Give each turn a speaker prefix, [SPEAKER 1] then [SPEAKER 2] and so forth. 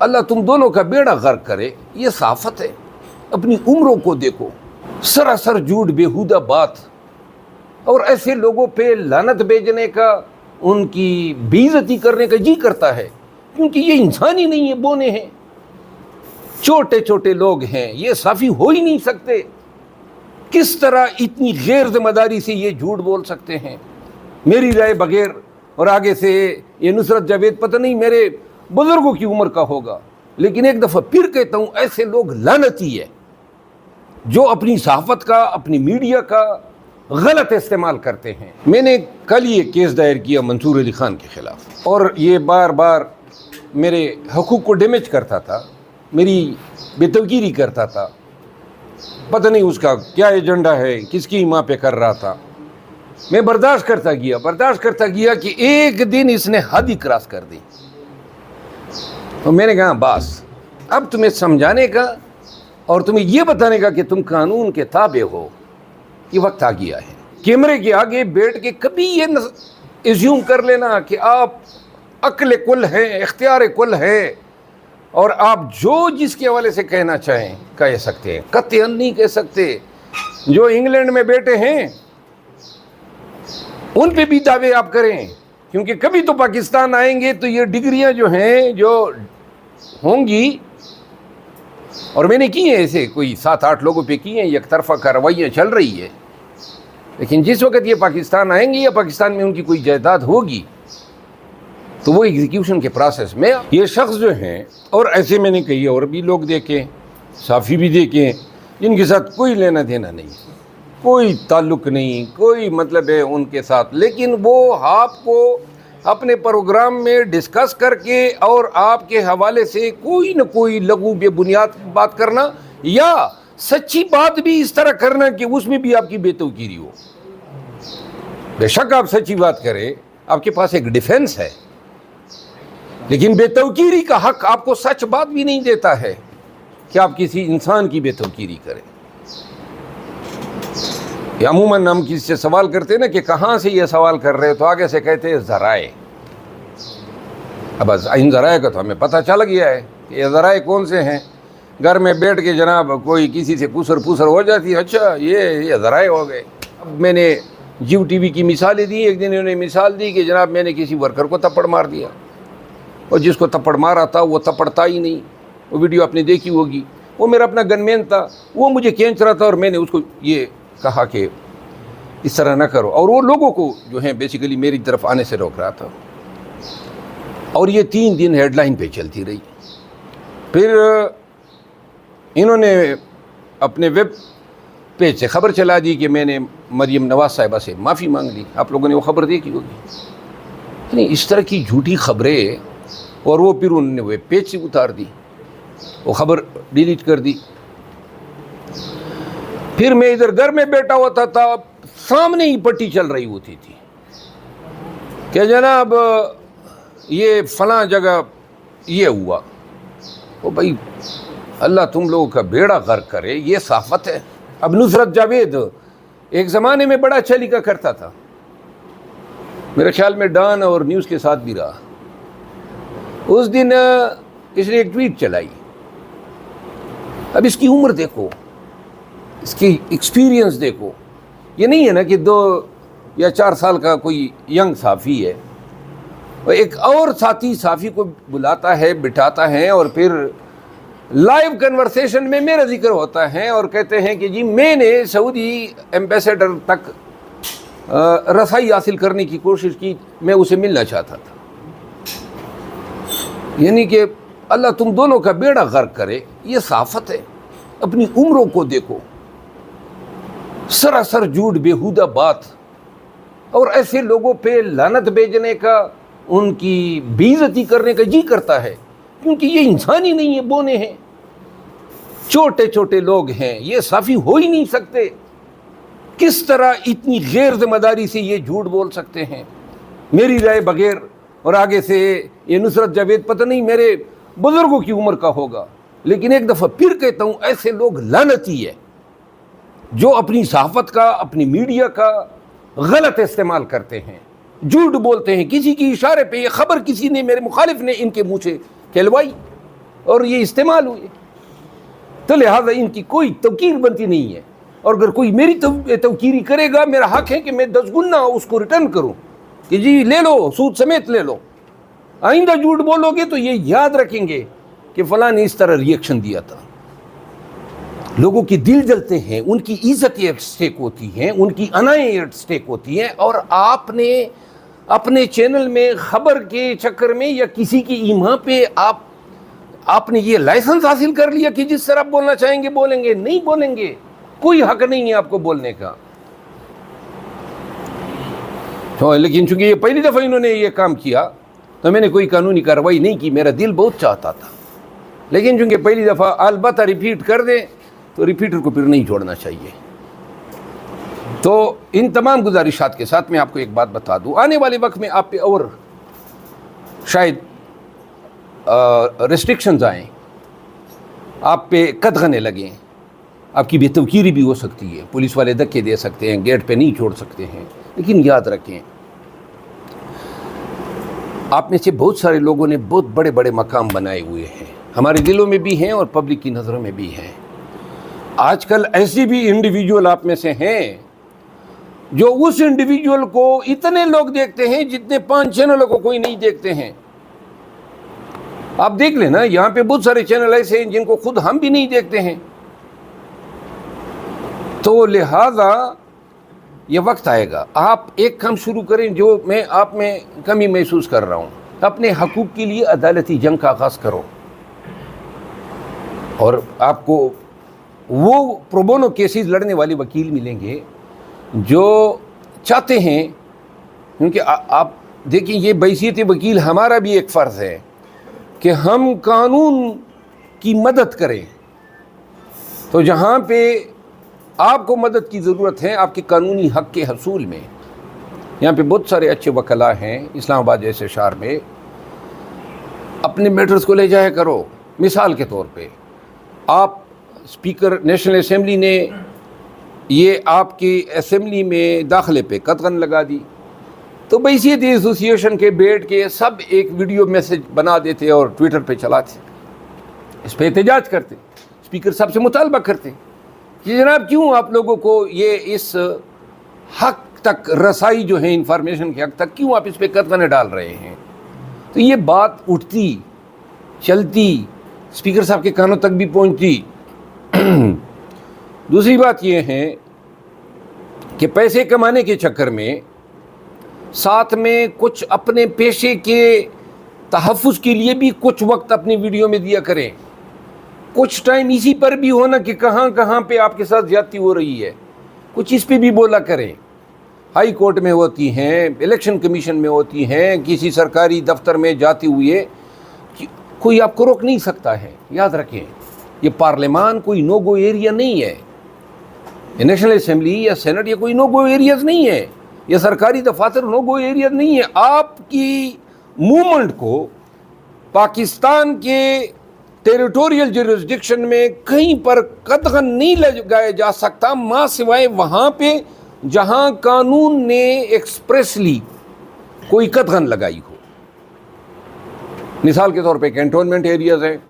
[SPEAKER 1] اللہ تم دونوں کا بیڑا غرق کرے، یہ صحافت ہے۔ اپنی عمروں کو دیکھو، سراسر جھوٹ، بیہودہ بات، اور ایسے لوگوں پہ لعنت بھیجنے کا، ان کی بے عزتی کرنے کا جی کرتا ہے، کیونکہ یہ انسان ہی نہیں ہے، بونے ہیں، چھوٹے چھوٹے لوگ ہیں، یہ صافی ہو ہی نہیں سکتے۔ کس طرح اتنی غیر ذمہ داری سے یہ جھوٹ بول سکتے ہیں؟ میری رائے بغیر، اور آگے سے یہ نصرت جاوید پتہ نہیں میرے بزرگوں کی عمر کا ہوگا، لیکن ایک دفعہ پھر کہتا ہوں، ایسے لوگ لعنتی ہے جو اپنی صحافت کا، اپنی میڈیا کا غلط استعمال کرتے ہیں۔ میں نے کل یہ کیس دائر کیا منصور علی خان کے خلاف، اور یہ بار بار میرے حقوق کو ڈیمیج کرتا تھا، میری بے توقیری کرتا تھا، پتہ نہیں اس کا کیا ایجنڈا ہے، کس کی ماں پہ کر رہا تھا۔ میں برداشت کرتا گیا کہ ایک دن اس نے حد ہی کراس کر دی، تو میں نے کہا بس اب تمہیں سمجھانے کا اور تمہیں یہ بتانے کا کہ تم قانون کے تابع ہو، یہ وقت آ گیا ہے۔ کیمرے کے آگے بیٹھ کے کبھی یہ ایزیوم کر لینا کہ آپ عقل کل ہیں، اختیار کل ہے، اور آپ جو جس کے حوالے سے کہنا چاہیں کہہ سکتے ہیں، قطعاً نہیں کہہ سکتے۔ جو انگلینڈ میں بیٹھے ہیں ان پہ بھی دعوے آپ کریں، کیونکہ کبھی تو پاکستان آئیں گے تو یہ ڈگریاں جو ہیں جو ہوں گی، اور میں نے کی ہیں ایسے کوئی 7-8 لوگوں پہ کی ہیں، یک طرفہ کارروائیاں چل رہی ہے، لیکن جس وقت یہ پاکستان آئیں گے یا پاکستان میں ان کی کوئی جائیداد ہوگی تو وہ ایگزیکیوشن کے پروسیس میں یہ شخص جو ہیں، اور ایسے میں نے کہی اور بھی لوگ دیکھیں، صحافی بھی دیکھیں، جن کے ساتھ کوئی لینا دینا نہیں، کوئی تعلق نہیں، کوئی مطلب ہے ان کے ساتھ، لیکن وہ آپ کو اپنے پروگرام میں ڈسکس کر کے اور آپ کے حوالے سے کوئی نہ کوئی لغو بے بنیاد بات کرنا، یا سچی بات بھی اس طرح کرنا کہ اس میں بھی آپ کی بے توقیری ہو۔ بے شک آپ سچی بات کریں، آپ کے پاس ایک ڈیفنس ہے، لیکن بے توقیری کا حق آپ کو سچ بات بھی نہیں دیتا ہے کہ آپ کسی انسان کی بے توقیری کریں۔ یا عموماً ہم کسی سے سوال کرتے ہیں نا کہ کہاں سے یہ سوال کر رہے، تو آگے سے کہتے ہیں ذرائع۔ اب ان ذرائع کا تو ہمیں پتہ چل گیا ہے کہ یہ ذرائع کون سے ہیں۔ گھر میں بیٹھ کے جناب کوئی کسی سے پوسر ہو جاتی ہے، اچھا یہ ذرائع ہو گئے۔ اب میں نے جیو ٹی وی کی مثالیں دی، ایک دن انہوں نے مثال دی کہ جناب میں نے کسی ورکر کو تپڑ مار دیا، اور جس کو تپڑ مارا تھا وہ تپڑتا ہی نہیں، وہ ویڈیو آپ نے دیکھی ہوگی، وہ میرا اپنا گن مین تھا، وہ مجھے کھینچ رہا تھا، اور میں نے اس کو یہ کہا کہ اس طرح نہ کرو، اور وہ لوگوں کو جو ہیں بیسیکلی میری طرف آنے سے روک رہا تھا، اور یہ 3 دن ہیڈ لائن پہ چلتی رہی۔ پھر انہوں نے اپنے ویب پیج سے خبر چلا دی کہ میں نے مریم نواز صاحبہ سے معافی مانگ لی، آپ لوگوں نے وہ خبر دیکھی ہوگی۔ یعنی اس طرح کی جھوٹی خبریں، اور وہ پھر انہوں نے ویب پیج سے اتار دی، وہ خبر ڈیلیٹ کر دی۔ پھر میں ادھر گھر میں بیٹھا ہوتا تھا، سامنے ہی پٹی چل رہی ہوتی تھی کہ جناب یہ فلاں جگہ یہ ہوا۔ وہ بھائی اللہ تم لوگوں کا بیڑا غرق کرے، یہ صحافت ہے۔ اب نصرت جاوید ایک زمانے میں بڑا اچھا لکھا کرتا تھا، میرے خیال میں ڈان اور نیوز کے ساتھ بھی رہا۔ اس دن اس نے ایک ٹویٹ چلائی، اب اس کی عمر دیکھو، اس کی ایکسپیرینس دیکھو، یہ نہیں ہے نا کہ 2 یا 4 سال کا کوئی ینگ صحافی ہے، وہ ایک اور ساتھی صحافی کو بلاتا ہے، بٹھاتا ہے، اور پھر لائیو کنورسیشن میں میرا ذکر ہوتا ہے، اور کہتے ہیں کہ جی میں نے سعودی ایمبیسیڈر تک رسائی حاصل کرنے کی کوشش کی، میں اسے ملنا چاہتا تھا۔ یعنی کہ اللہ تم دونوں کا بیڑا غرق کرے، یہ صحافت ہے۔ اپنی عمروں کو دیکھو، سراسر جھوٹ، بیہودہ بات، اور ایسے لوگوں پہ لعنت بھیجنے کا، ان کی بے عزتی کرنے کا جی کرتا ہے، کیونکہ یہ انسان ہی نہیں ہے، بونے ہیں، چھوٹے چھوٹے لوگ ہیں، یہ صافی ہو ہی نہیں سکتے۔ کس طرح اتنی غیر ذمہ داری سے یہ جھوٹ بول سکتے ہیں؟ میری رائے بغیر، اور آگے سے یہ نصرت جاوید پتہ نہیں میرے بزرگوں کی عمر کا ہوگا، لیکن ایک دفعہ پھر کہتا ہوں، ایسے لوگ لعنتی ہے جو اپنی صحافت کا، اپنی میڈیا کا غلط استعمال کرتے ہیں، جھوٹ بولتے ہیں۔ کسی کی اشارے پہ یہ خبر کسی نے، میرے مخالف نے ان کے منہ سے کہلوائی، اور یہ استعمال ہوئے. تو لہٰذا ان کی کوئی توقیر بنتی نہیں ہے. اور اگر کوئی میری توقیری کرے گا، میرا حق ہے کہ میں 10 گنا اس کو ریٹرن کروں کہ جی لے لو، سود سمیت لے لو. آئندہ جھوٹ بولو گے تو یہ یاد رکھیں گے کہ فلاں نے اس طرح ریئیکشن دیا تھا. لوگوں کے دل جلتے ہیں، ان کی عزت ایٹ سٹیک ہوتی ہیں، ان کی انائیں ایٹ سٹیک ہوتی ہیں. اور آپ نے اپنے چینل میں خبر کے چکر میں یا کسی کی ایما پہ آپ نے یہ لائسنس حاصل کر لیا کہ جس طرح بولنا چاہیں گے بولیں گے. نہیں بولیں گے، کوئی حق نہیں ہے آپ کو بولنے کا. لیکن چونکہ یہ پہلی دفعہ انہوں نے یہ کام کیا تو میں نے کوئی قانونی کارروائی نہیں کی. میرا دل بہت چاہتا تھا، لیکن چونکہ پہلی دفعہ البتہ ریپیٹ کر دیں تو ریپیٹر کو پھر نہیں چھوڑنا چاہیے. تو ان تمام گزارشات کے ساتھ میں آپ کو ایک بات بتا دوں، آنے والے وقت میں آپ پہ اور شاید ریسٹرکشنز آئیں، آپ پہ قدغنے لگیں، آپ کی بے توقیری بھی ہو سکتی ہے، پولیس والے دھکے دے سکتے ہیں، گیٹ پہ نہیں چھوڑ سکتے ہیں. لیکن یاد رکھیں، آپ میں سے بہت سارے لوگوں نے بہت بڑے بڑے مقام بنائے ہوئے ہیں، ہمارے دلوں میں بھی ہیں اور پبلک کی نظروں میں بھی ہیں. آج کل ایسی بھی انڈیویجول آپ میں سے ہیں جو اس انڈیویجول کو اتنے لوگ دیکھتے ہیں جتنے 5 چینلوں کو کوئی نہیں دیکھتے ہیں. آپ دیکھ لیں نا، یہاں پہ بہت سارے چینل ایسے ہیں جن کو خود ہم بھی نہیں دیکھتے ہیں. تو لہذا یہ وقت آئے گا، آپ ایک کام شروع کریں جو میں آپ میں کمی محسوس کر رہا ہوں. اپنے حقوق کے لیے عدالتی جنگ کا آغاز کرو، اور آپ کو وہ پروبونو کیسز لڑنے والے وکیل ملیں گے جو چاہتے ہیں. کیونکہ آپ دیکھیں، یہ بحیثیت وکیل ہمارا بھی ایک فرض ہے کہ ہم قانون کی مدد کریں. تو جہاں پہ آپ کو مدد کی ضرورت ہے آپ کے قانونی حق کے حصول میں، یہاں پہ بہت سارے اچھے وکلاء ہیں اسلام آباد جیسے شہر میں. اپنے میٹرز کو لے جایا کرو. مثال کے طور پہ آپ اسپیکر نیشنل اسمبلی نے یہ آپ کی اسمبلی میں داخلے پہ قدغن لگا دی، تو بحیثیت ایسوسیشن کے بیٹھ کے سب ایک ویڈیو میسج بنا دیتے اور ٹویٹر پہ چلاتے، اس پہ احتجاج کرتے. اسپیکر صاحب سے مطالبہ کرتے کہ جناب کیوں آپ لوگوں کو یہ اس حق تک رسائی جو ہے انفارمیشن کے حق تک، کیوں آپ اس پہ قدغنیں ڈال رہے ہیں. تو یہ بات اٹھتی چلتی، اسپیکر صاحب کے کانوں تک بھی پہنچتی. دوسری بات یہ ہے کہ پیسے کمانے کے چکر میں ساتھ میں کچھ اپنے پیشے کے تحفظ کے لیے بھی کچھ وقت اپنی ویڈیو میں دیا کریں. کچھ ٹائم اسی پر بھی ہونا کہ کہاں کہاں پہ آپ کے ساتھ زیادتی ہو رہی ہے، کچھ اس پہ بھی بولا کریں. ہائی کورٹ میں ہوتی ہیں، الیکشن کمیشن میں ہوتی ہیں، کسی سرکاری دفتر میں جاتے ہوئے کوئی آپ کو روک نہیں سکتا ہے. یاد رکھیں، یہ پارلیمان کوئی نو گو ایریا نہیں ہے، نیشنل اسمبلی یا سینٹ یہ کوئی نو گو ایریاز نہیں ہے، یہ سرکاری دفاتر نو گو ایریاز نہیں ہے. آپ کی موومنٹ کو پاکستان کے ٹیریٹوریل جورسڈکشن میں کہیں پر قدغن نہیں لگایا جا سکتا، ماں سوائے وہاں پہ جہاں قانون نے ایکسپریسلی کوئی قدغن لگائی ہو. مثال کے طور پہ کینٹونمنٹ ایریاز ہیں،